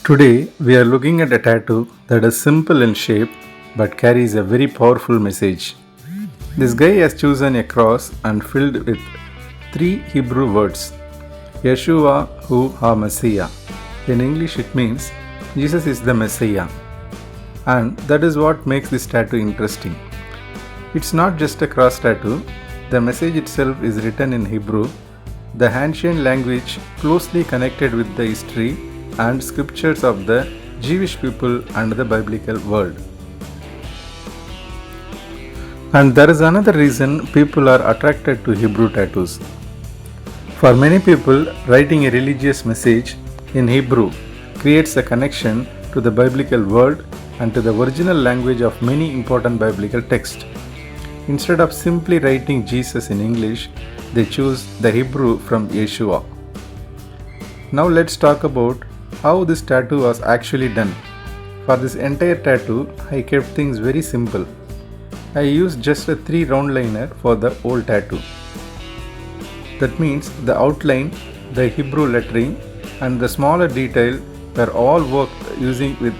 Today, we are looking at a tattoo that is simple in shape but carries a very powerful message. This guy has chosen a cross and filled with three Hebrew words Yeshua hu ha Messiah. In English, it means Jesus is the Messiah. And that is what makes this tattoo interesting. It's not just a cross tattoo, the message itself is written in Hebrew, the ancient language closely connected with the history and scriptures of the Jewish people and the biblical world. And there is another reason people are attracted to Hebrew tattoos. For many people, writing a religious message in Hebrew creates a connection to the biblical world and to the original language of many important biblical texts. Instead of simply writing Jesus in English, they choose the Hebrew from Yeshua. Now let's talk about how this tattoo was actually done. For this entire tattoo, I kept things very simple. I used just a 3 round liner for the whole tattoo. That means the outline, the Hebrew lettering and the smaller detail were all worked using with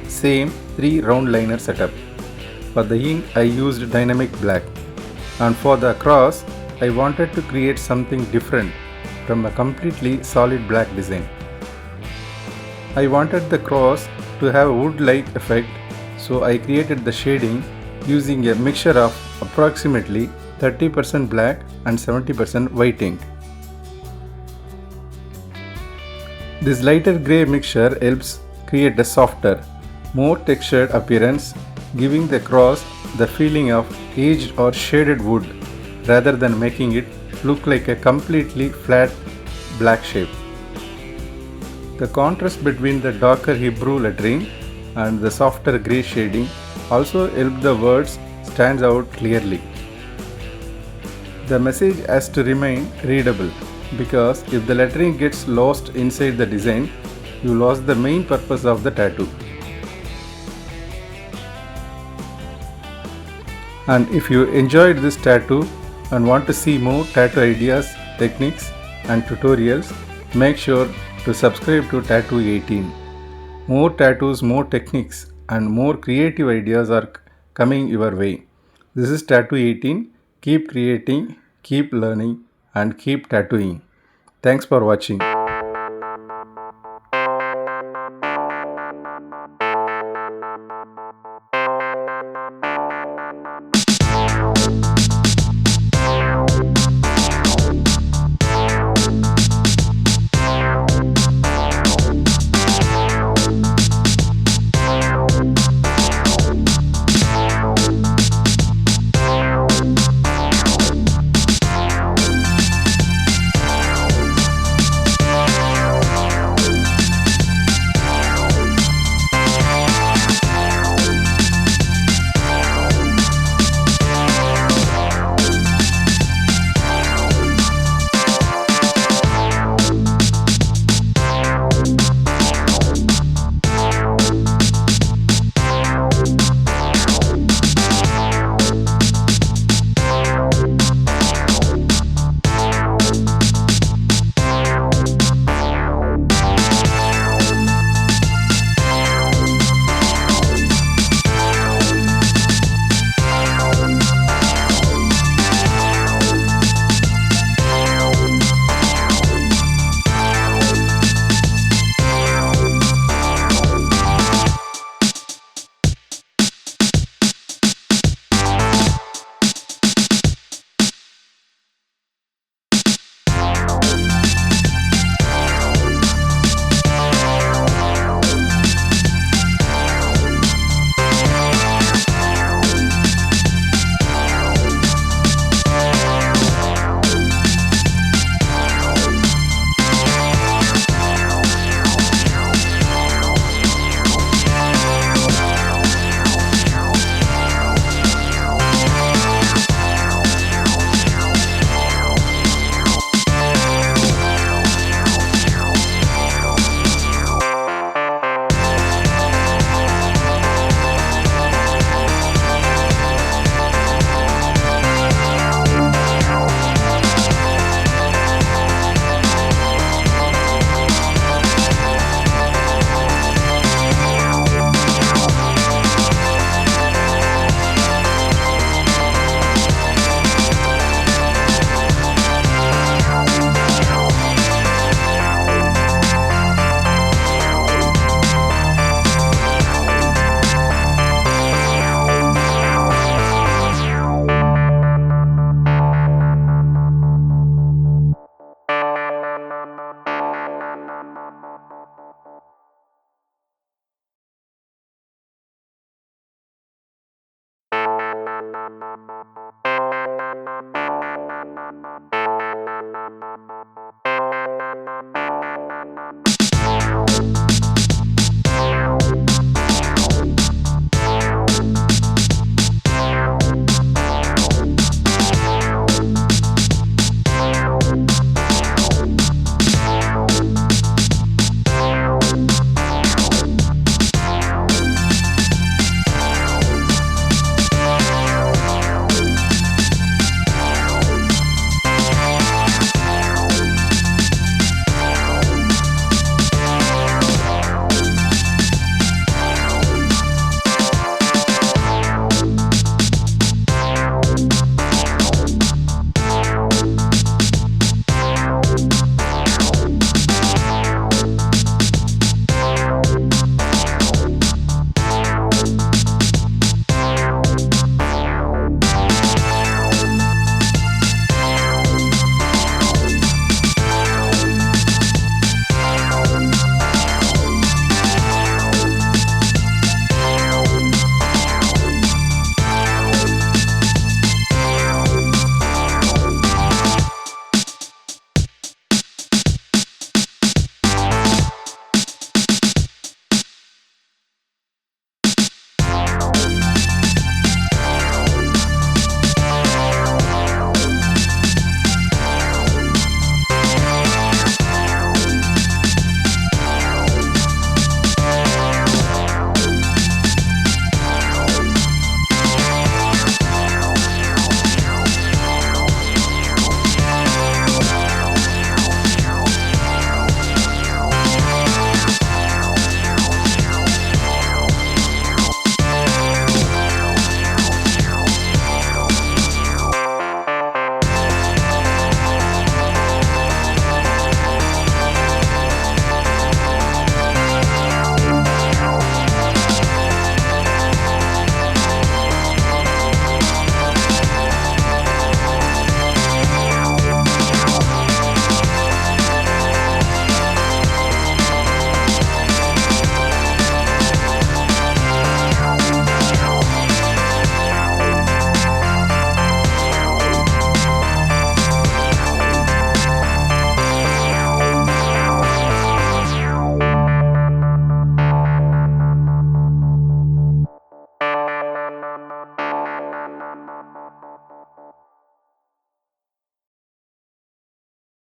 same 3 round liner setup. For the ink, I used dynamic black, and for the cross, I wanted to create something different from a completely solid black design. I wanted the cross to have a wood-like effect, so I created the shading using a mixture of approximately 30% black and 70% white ink. This lighter grey mixture helps create a softer, more textured appearance, giving the cross the feeling of aged or shaded wood rather than making it look like a completely flat black shape. The contrast between the darker Hebrew lettering and the softer grey shading also helped the words stand out clearly. The message has to remain readable because if the lettering gets lost inside the design, you lost the main purpose of the tattoo. And if you enjoyed this tattoo and want to see more tattoo ideas, techniques and tutorials, make sure to subscribe to Tattoo 18. More tattoos, more techniques and more creative ideas are coming your way. This is Tattoo 18. Keep creating, keep learning and keep tattooing. Thanks for watching.